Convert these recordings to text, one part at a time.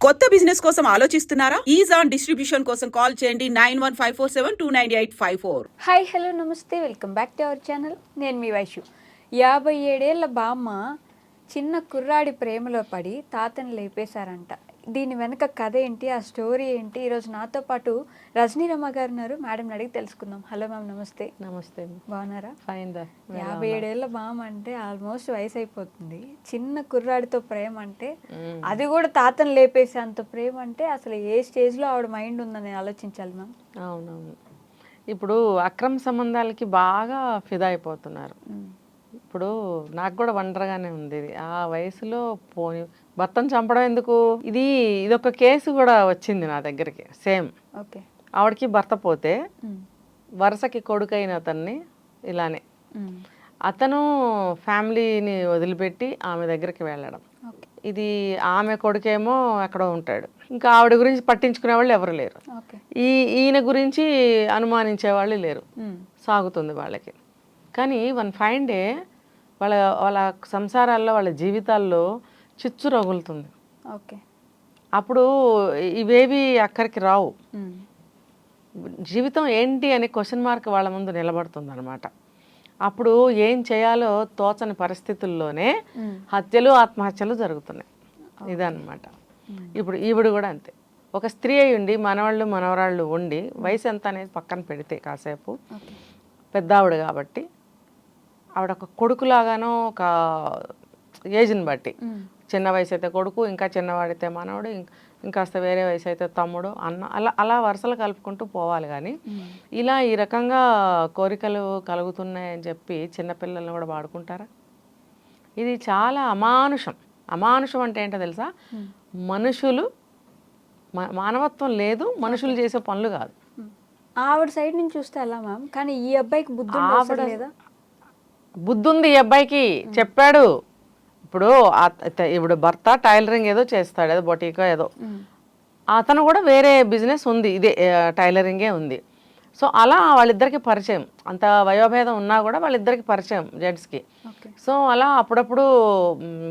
కొత్త బిజినెస్ కోసం ఆలోచిస్తున్నారా? ఈజ్ ఆన్ డిస్ట్రిబ్యూషన్ కోసం కాల్ చేయండి 9154722984. హాయ్ హలో నమస్తే, welcome back to our channel. నేను మీ వైషు. 57 ఏళ్ల బామ్మ చిన్న కుర్రాడి ప్రేమలో పడి తాతని లేపేశారంట. దీని వెనక కథ ఏంటి, ఆ స్టోరీ ఏంటి? ఈరోజు నాతో పాటు రజనీ రమ గారు ఉన్నారు. మేడం అడిగి తెలుసుకుందాం. హలో మ్యామ్, నమస్తే. నమస్తే. బాగున్నారా? ఫైన్ దా. 57 ఏళ్ల బామ్మ అంటే ఆల్మోస్ట్ వయసు అయిపోతుంది. చిన్న కుర్రాడితో ప్రేమ అంటే, అది కూడా తాతను లేపేసే అంత ప్రేమ అంటే అసలు ఏ స్టేజ్లో ఆవిడ మైండ్ ఉందని ఆలోచించాలి మ్యామ్. అవునవును. ఇప్పుడు అక్రమ సంబంధాలకి బాగా ఫిదా అయిపోతున్నారు. ఇప్పుడు నాకు కూడా వండర్గానే ఉంది. ఆ వయసులో పోని భర్తను చంపడం ఎందుకు? ఇదొక కేసు కూడా వచ్చింది నా దగ్గరికి. సేమ్. ఓకే. ఆవిడకి భర్త పోతే వరుసకి కొడుకైన అతన్ని ఇలానే అతను ఫ్యామిలీని వదిలిపెట్టి ఆమె దగ్గరికి వెళ్ళడం. ఇది ఆమె కొడుకేమో ఎక్కడో ఉంటాడు. ఇంకా ఆవిడ గురించి పట్టించుకునే వాళ్ళు ఎవరు లేరు. ఈయన గురించి అనుమానించే వాళ్ళు లేరు. సాగుతుంది వాళ్ళకి. కానీ వన్ ఫైన్ డే వాళ్ళ సంసారాల్లో, వాళ్ళ జీవితాల్లో చిచ్చు రగులుతుంది. ఓకే. అప్పుడు ఇవేవి అక్కడికి రావు. జీవితం ఏంటి అనే క్వశ్చన్ మార్క్ వాళ్ళ ముందు నిలబడుతుంది అనమాట. అప్పుడు ఏం చేయాలో తోచని పరిస్థితుల్లోనే హత్యలు, ఆత్మహత్యలు జరుగుతున్నాయి. ఇదన్నమాట. ఇప్పుడు ఈవిడ కూడా అంతే. ఒక స్త్రీ అయి ఉండి మనవాళ్ళు మనవరాళ్ళు ఉండి వయసు ఎంత అనేది పక్కన పెడితే కాసేపు, పెద్ద ఆవిడ కాబట్టి ఆవిడ ఒక కొడుకులాగానో, ఒక ఏజ్ని బట్టి, చిన్న వయసు అయితే కొడుకు, ఇంకా చిన్నవాడైతే మనవడు, ఇంకాస్త వేరే వయసు అయితే తమ్ముడు, అన్న, అలా వరుసలు కలుపుకుంటూ పోవాలి. కానీ ఇలా ఈ రకంగా కోరికలు కలుగుతున్నాయని చెప్పి చిన్నపిల్లల్ని కూడా వాడుకుంటారా? ఇది చాలా అమానుషం. అమానుషం అంటే ఏంటో తెలుసా? మనుషులు, మానవత్వం లేదు, మనుషులు చేసే పనులు కాదు. ఆవిడ సైడ్ నుంచి చూస్తే ఎలా మ్యామ్? కానీ ఈ అబ్బాయికి బుద్ధి లేదా? బుద్ధి ఉంది ఈ అబ్బాయికి. చెప్పాడు. ఇప్పుడు భర్త టైలరింగ్ ఏదో చేస్తాడు, ఏదో బొటీకో ఏదో. అతను కూడా వేరే బిజినెస్ ఉంది, ఇదే టైలరింగే ఉంది. సో అలా వాళ్ళిద్దరికి పరిచయం. అంత వయోభేదం ఉన్నా కూడా వాళ్ళిద్దరికి పరిచయం జెంట్స్కి. సో అలా అప్పుడప్పుడు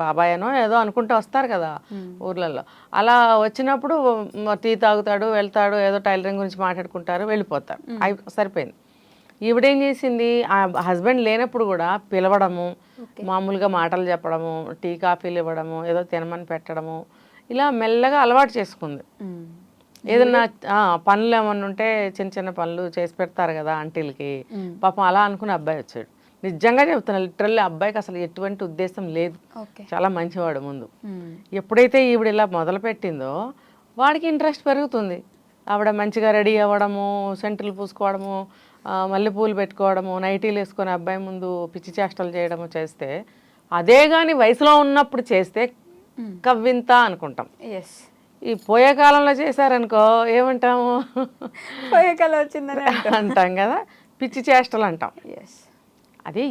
బాబాయ్ అనో ఏదో అనుకుంటూ వస్తారు కదా ఊర్లలో. అలా వచ్చినప్పుడు టీ తాగుతాడు, వెళ్తాడు, ఏదో టైలరింగ్ గురించి మాట్లాడుకుంటారు, వెళ్ళిపోతారు. సరిపోయింది. ఈవిడేం చేసింది, ఆ హస్బెండ్ లేనప్పుడు కూడా పిలవడము, మామూలుగా మాటలు చెప్పడము, టీ కాఫీలు ఇవ్వడము, ఏదో తినమని పెట్టడము, ఇలా మెల్లగా అలవాటు చేసుకుంది. ఏదన్నా పనులు ఏమన్నా ఉంటే చిన్న చిన్న పనులు చేసి పెడతారు కదా ఆంటీలకి. పాపం అలా అనుకుని అబ్బాయి వచ్చాడు. నిజంగా చెప్తున్నా, లిటరల్లీ అబ్బాయికి అసలు ఎటువంటి ఉద్దేశం లేదు. చాలా మంచివాడు ముందు. ఎప్పుడైతే ఈవిడ ఇలా మొదలు పెట్టిందో వాడికి ఇంట్రెస్ట్ పెరుగుతుంది. ఆవిడ మంచిగా రెడీ అవ్వడము, సెంటులు పూసుకోవడము, మల్లెపూలు పెట్టుకోవడము, నైటీలు వేసుకొని అబ్బాయి ముందు పిచ్చి చేష్టలు చేయడము చేస్తే, అదే కానీ వయసులో ఉన్నప్పుడు చేస్తే కవ్వింత అనుకుంటాం. ఈ పోయే కాలంలో చేశారనుకో ఏమంటాము? పోయే కాలం వచ్చిందని అంటాం కదా, పిచ్చి చేష్టలు అంటాం. అది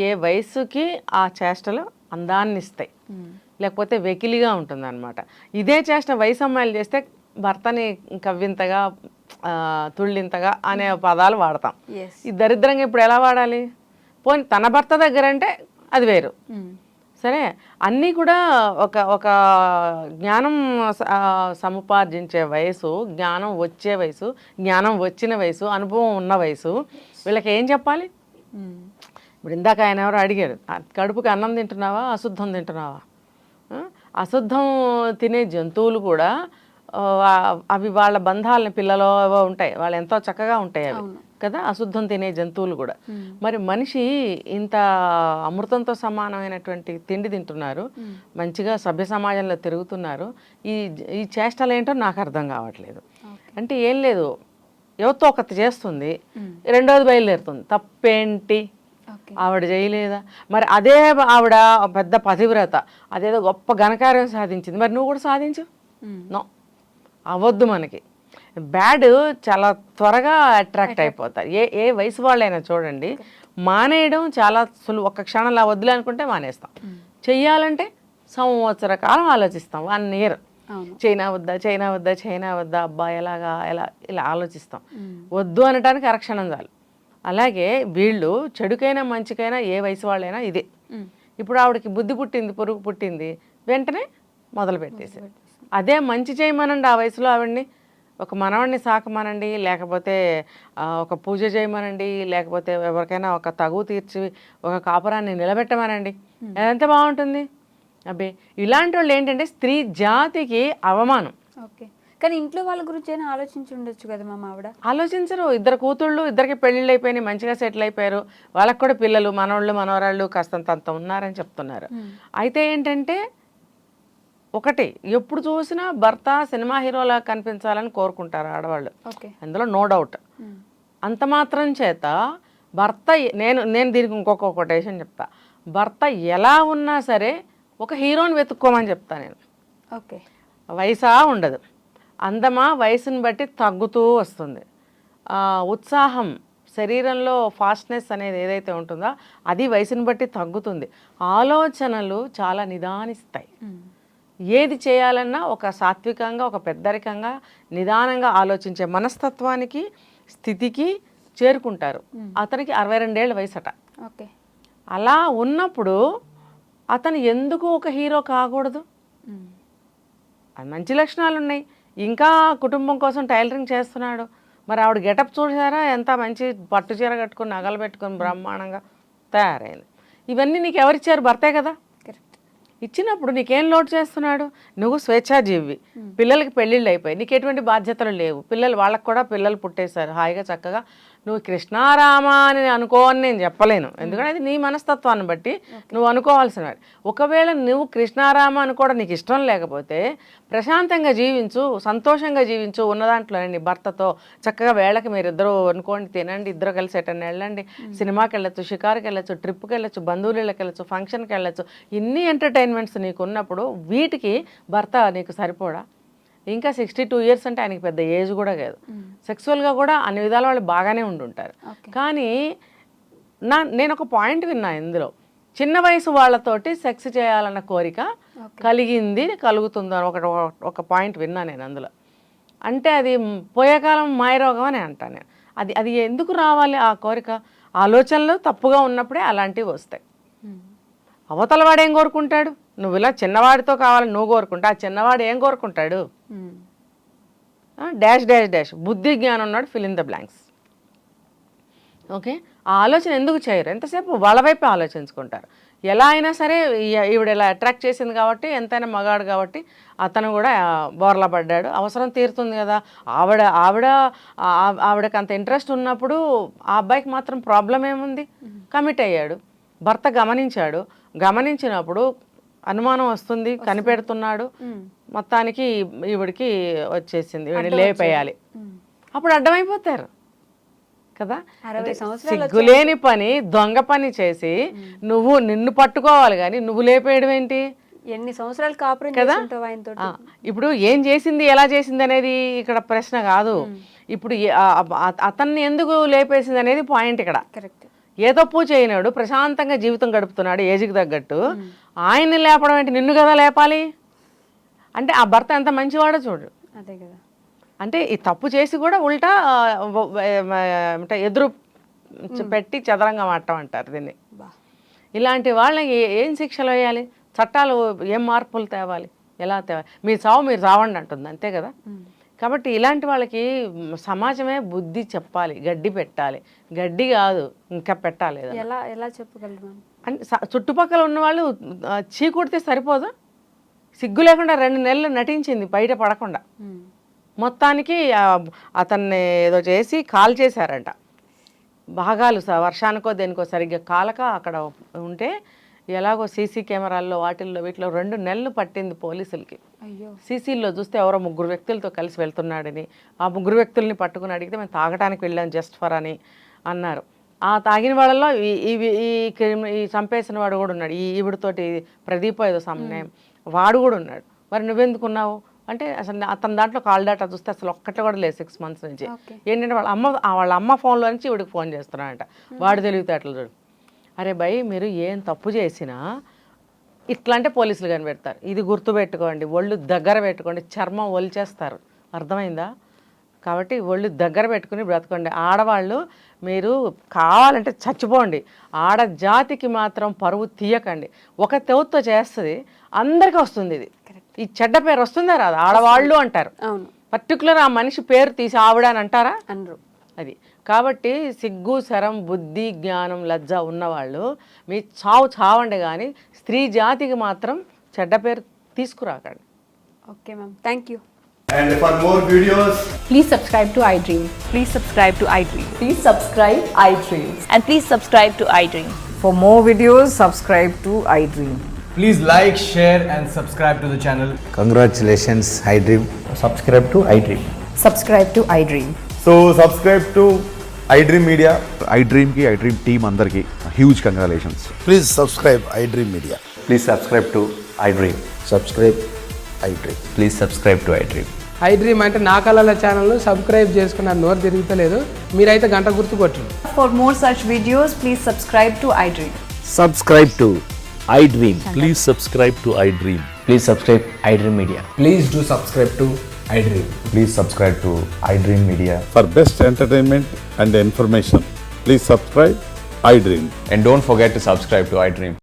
ఏ వయసుకి ఆ చేష్టలు అందాన్ని ఇస్తాయి, లేకపోతే వెకిలిగా ఉంటుంది అనమాట. ఇదే చేష్ట వయసు అమ్మాయిలు చేస్తే భర్తని కవ్వింతగా, తుళ్ళింతగా అనే పదాలు వాడతాం. ఈ దరిద్రంగా ఇప్పుడు ఎలా వాడాలి? పోనీ తన భర్త దగ్గర అంటే అది వేరు. సరే, అన్నీ కూడా ఒక జ్ఞానం సముపార్జించే వయసు, జ్ఞానం వచ్చే వయసు, జ్ఞానం వచ్చిన వయసు, అనుభవం ఉన్న వయసు. వీళ్ళకి ఏం చెప్పాలి? ఇప్పుడు ఇందాక ఆయన ఎవరు అడిగారు, కడుపుకి అన్నం తింటున్నావా, అశుద్ధం తింటున్నావా? అశుద్ధం తినే జంతువులు కూడా అవి వాళ్ళ బంధాలని, పిల్లలు ఉంటాయి, వాళ్ళు ఎంతో చక్కగా ఉంటాయి అవి కదా, అశుద్ధం తినే జంతువులు కూడా. మరి మనిషి ఇంత అమృతంతో సమానమైనటువంటి తిండి తింటున్నారు, మంచిగా సభ్య సమాజంలో తిరుగుతున్నారు. ఈ చేష్టలు ఏంటో నాకు అర్థం కావట్లేదు. అంటే ఏం లేదు, ఎవరితో ఒకటి చేస్తుంది, రెండోది బయలుదేరుతుంది. తప్పేంటి? ఆవిడ చేయలేదా? మరి అదే ఆవిడ పెద్ద పతివ్రత, అదేదో గొప్ప ఘనకార్యం సాధించింది, మరి నువ్వు కూడా సాధించు. నో, అవద్దు. మనకి బ్యాడ్ చాలా త్వరగా అట్రాక్ట్ అయిపోతారు. ఏ వయసు వాళ్ళైనా చూడండి, మానేయడం చాలా సులువు. ఒక్క క్షణంలో వద్దులే అనుకుంటే మానేస్తాం. చెయ్యాలంటే సంవత్సర కాలం ఆలోచిస్తాం. 1 year చైనా వద్దా, అబ్బా ఎలాగా, ఇలా ఆలోచిస్తాం. వద్దు అనడానికి అరక్షణం చాలు. అలాగే వీళ్ళు చెడుకైనా మంచికైనా ఏ వయసు వాళ్ళైనా ఇదే. ఇప్పుడు ఆవిడకి బుద్ధి పుట్టింది, పురుగు పుట్టింది, వెంటనే మొదలు పెట్టేసి అదే మంచి చేయమనండి ఆ వయసులో ఆవిడ్ని, ఒక మనవడిని సాకమనండి, లేకపోతే ఒక పూజ చేయమనండి, లేకపోతే ఎవరికైనా ఒక తగువ తీర్చి ఒక కాపురాన్ని నిలబెట్టమనండి, అదంతా బాగుంటుంది. అబ్బే ఇలాంటి వాళ్ళు ఏంటంటే స్త్రీ జాతికి అవమానం. ఓకే, కానీ ఇంట్లో వాళ్ళ గురించి అయినా ఆలోచించి ఉండొచ్చు కదా మా ఆవిడ. ఆలోచించరు. ఇద్దరు కూతుళ్ళు, ఇద్దరికి పెళ్ళిళ్ళు అయిపోయినాయి, మంచిగా సెటిల్ అయిపోయారు, వాళ్ళకి కూడా పిల్లలు, మనవాళ్ళు మనవరాళ్ళు కాస్తంత ఉన్నారని చెప్తున్నారు. అయితే ఏంటంటే ఒకటి, ఎప్పుడు చూసినా భర్త సినిమా హీరోలా కనిపించాలని కోరుకుంటారు ఆడవాళ్ళు, అందులో నో డౌట్. అంత మాత్రం చేత భర్త, నేను దీనికి ఇంకొక కొటేషన్ చెప్తా, భర్త ఎలా ఉన్నా సరే ఒక హీరోని వెతుక్కోమని చెప్తా నేను. ఓకే, వయసా ఉండదు, అందమా వయసుని బట్టి తగ్గుతూ వస్తుంది, ఉత్సాహం శరీరంలో ఫాస్ట్నెస్ అనేది ఏదైతే ఉంటుందో అది వయసుని బట్టి తగ్గుతుంది, ఆలోచనలు చాలా నిదానిస్తాయి, ఏది చేయాలన్నా ఒక సాత్వికంగా ఒక పెద్దరికంగా నిదానంగా ఆలోచించే మనస్తత్వానికి స్థితికి చేరుకుంటారు. అతనికి 62 ఏళ్ళ వయసట. ఓకే, అలా ఉన్నప్పుడు అతను ఎందుకు ఒక హీరో కాకూడదు? అది మంచి లక్షణాలు ఉన్నాయి, ఇంకా కుటుంబం కోసం టైలరింగ్ చేస్తున్నాడు, మరి ఆవిడ గెటప్ చూసారా, ఎంత మంచి పట్టు చీర కట్టుకుని నగలు పెట్టుకుని బ్రహ్మాండంగా తయారైంది. ఇవన్నీ నీకు ఎవరిచ్చారు? భర్తే కదా ఇచ్చినప్పుడు. నీకేం లోటు చేస్తున్నాడు? నువ్వు స్వేచ్ఛాజీవి, పిల్లలకి పెళ్ళిళ్ళు అయిపోయి నీకు ఎటువంటి బాధ్యతలు లేవు, పిల్లలు వాళ్ళకు కూడా పిల్లలు పుట్టేశారు హాయిగా చక్కగా, నువ్వు కృష్ణారామ అని అనుకోవని నేను చెప్పలేను, ఎందుకంటే అది నీ మనస్తత్వాన్ని బట్టి నువ్వు అనుకోవాల్సిన. ఒకవేళ నువ్వు కృష్ణారామ అని కూడా నీకు ఇష్టం లేకపోతే ప్రశాంతంగా జీవించు, సంతోషంగా జీవించు, ఉన్న దాంట్లో నీ భర్తతో చక్కగా వేళకి మీరు ఇద్దరు అనుకోండి, తినండి, ఇద్దరు కలిసి ఎటన్నా వెళ్ళండి, సినిమాకి వెళ్ళచ్చు, షికారుకి వెళ్ళచ్చు, ట్రిప్కి వెళ్ళచ్చు, బంధువులకి వెళ్ళచ్చు, ఫంక్షన్కి వెళ్ళచ్చు, ఇన్ని ఎంటర్టైన్మెంట్స్ నీకు ఉన్నప్పుడు వీటికి భర్త నీకు సరిపోడా? ఇంకా 62 ఇయర్స్ అంటే ఆయనకి పెద్ద ఏజ్ కూడా కాదు, సెక్సువల్గా కూడా అన్ని విధాల వాళ్ళు బాగానే ఉండుంటారు. కానీ నేను ఒక పాయింట్ విన్నా ఇందులో, చిన్న వయసు వాళ్ళతోటి సెక్స్ చేయాలన్న కోరిక కలిగింది, కలుగుతుందని ఒక పాయింట్ విన్నా నేను అందులో. అంటే అది పోయే కాలం మాయరోగం అని అంటాను నేను. అది ఎందుకు రావాలి ఆ కోరిక? ఆలోచనలు తప్పుగా ఉన్నప్పుడే అలాంటివి వస్తాయి. అవతల వాడు ఏం కోరుకుంటాడు? నువ్వు ఇలా చిన్నవాడితో కావాలని నువ్వు కోరుకుంటా, ఆ చిన్నవాడు ఏం కోరుకుంటాడు? డాష్ డాష్ డాష్, బుద్ధి జ్ఞానం ఉన్నాడు, fill in the blanks. Okay, ఆ ఆలోచన ఎందుకు చేయరు? ఎంతసేపు వాళ్ళ వైపే ఆలోచించుకుంటారు. ఎలా అయినా సరే ఈవిడ ఇలా అట్రాక్ట్ చేసింది కాబట్టి, ఎంతైనా మగాడు కాబట్టి అతను కూడా బోర్లా పడ్డాడు, అవసరం తీరుతుంది కదా. ఆవిడకి అంత ఇంట్రెస్ట్ ఉన్నప్పుడు ఆ అబ్బాయికి మాత్రం ప్రాబ్లం ఏముంది? కమిట్ అయ్యాడు, భర్త గమనించినప్పుడు అనుమానం వస్తుంది, కనిపెడుతున్నాడు, మొత్తానికి ఈవిడికి వచ్చేసింది, ఈవిడ లేపేయాలి, అప్పుడు అడ్డమైపోతారు కదా. సిగ్గులేని పని, దొంగ పని చేసి నిన్ను పట్టుకోవాలి కానీ నువ్వు లేపేయడం ఏంటి? ఎన్ని సంవత్సరాలు కాపురం కదా. ఇప్పుడు ఏం చేసింది, ఎలా చేసింది అనేది ఇక్కడ ప్రశ్న కాదు. ఇప్పుడు అతన్ని ఎందుకు లేపేసింది అనేది పాయింట్ ఇక్కడ. ఏ తప్పు చేయనాడు, ప్రశాంతంగా జీవితం గడుపుతున్నాడు ఏజ్కి తగ్గట్టు, ఆయన్ని లేపడం ఏంటి? నిన్ను కదా లేపాలి. అంటే ఆ భర్త ఎంత మంచివాడో చూడు. అదే కదా. అంటే ఈ తప్పు చేసి కూడా ఉల్టా ఎదురు పెట్టి చదరంగం ఆడటం అంటారు దీన్ని. ఇలాంటి వాళ్ళకి ఏం శిక్షలు వేయాలి? చట్టాలు ఏం మార్పులు తేవాలి? ఎలా తేవాలి? మీ చావు మీరు చావండి అంటుంది, అంతే కదా. కాబట్టి ఇలాంటి వాళ్ళకి సమాజమే బుద్ధి చెప్పాలి, గడ్డి పెట్టాలి. గడ్డి కాదు, ఇంకా పెట్టాలి. ఎలా చెప్పగలరు అంటే చుట్టుపక్కల ఉన్నవాళ్ళు చీకుడితే సరిపోదు. సిగ్గు లేకుండా 2 నెలలు నటించింది బయట పడకుండా. మొత్తానికి అతన్ని ఏదో చేసి కాల్ చేశారంట. భాగాలు వర్షానికో దేనికో సరిగ్గా కాలక అక్కడ ఉంటే ఎలాగో సీసీ కెమెరాల్లో వీటిలో 2 నెలలు పట్టింది పోలీసులకి. సీసీల్లో చూస్తే ఎవరో 3 వ్యక్తులతో కలిసి వెళ్తున్నాడని, ఆ 3 వ్యక్తుల్ని పట్టుకుని అడిగితే మేము తాగడానికి వెళ్ళాం జస్ట్ ఫర్ అని అన్నారు. ఆ తాగిన వాళ్ళలో ఈ చంపేసిన వాడు కూడా ఉన్నాడు, ఈవిడతోటి ప్రదీప్ ఏదో సమన్వయం, వాడు కూడా ఉన్నాడు. మరి నువ్వెందుకున్నావు అంటే అసలు అతని దాంట్లో కాల్ డేటా చూస్తే అసలు ఒక్కటి కూడా లేదు 6 months నుంచి. ఏంటంటే వాళ్ళ అమ్మ ఫోన్లో నుంచి ఈవిడికి ఫోన్ చేస్తున్నాడంట. వాడు తెలివితేటలు చూడు. అరే భయ్, మీరు ఏం తప్పు చేసినా ఇట్లాంటి పోలీసులు కనిపెడతారు. ఇది గుర్తుపెట్టుకోండి, ఒళ్ళు దగ్గర పెట్టుకోండి, చర్మం ఒలిచేస్తారు, అర్థమైందా? కాబట్టి ఒళ్ళు దగ్గర పెట్టుకుని బ్రతకండి. ఆడవాళ్ళు మీరు కావాలంటే చచ్చిపోండి, ఆడ జాతికి మాత్రం పరువు తీయకండి. ఒక తెవుతో చేస్తుంది, అందరికీ వస్తుంది ఇది. ఈ చెడ్డ పేరు వస్తుందా రాదు, ఆడవాళ్ళు అంటారు. అవును, పర్టికులర్ ఆ మనిషి పేరు తీసి ఆవిడ అని అంటారా? అనరు. అది కాబట్టి సిగ్గు శరం బుద్ధి జ్ఞానం లజ్జ ఉన్నవాళ్ళు మీ చావండి కానీ స్త్రీ జాతికి మాత్రం చెడ్డ పేరు తీసుకురాకండి. Okay ma'am, thank you. And for more videos, Please subscribe to iDream. Please subscribe to iDream. Please subscribe iDream. And please subscribe to iDream. For more videos, subscribe to iDream. please like, share and subscribe to the channel. Congratulations, iDream. subscribe to iDream. Subscribe to iDream. So subscribe to iDream Media. iDream team andarki huge congratulations. Please subscribe iDream Media. Please subscribe to iDream. Subscribe iDream. Please subscribe to iDream. iDream అంటే నా కళల ఛానల్ను subscribe చేసుకున్న నోరు తిరుగుతలేదు, మీరైతే గంట గుర్తు కొట్టండి. For more such videos, please subscribe to iDream. Subscribe to iDream. Please subscribe to iDream. Please subscribe iDream Media. Please do subscribe to iDream. Please subscribe to iDream Media. For best entertainment and information, please subscribe iDream. And don't forget to subscribe to iDream.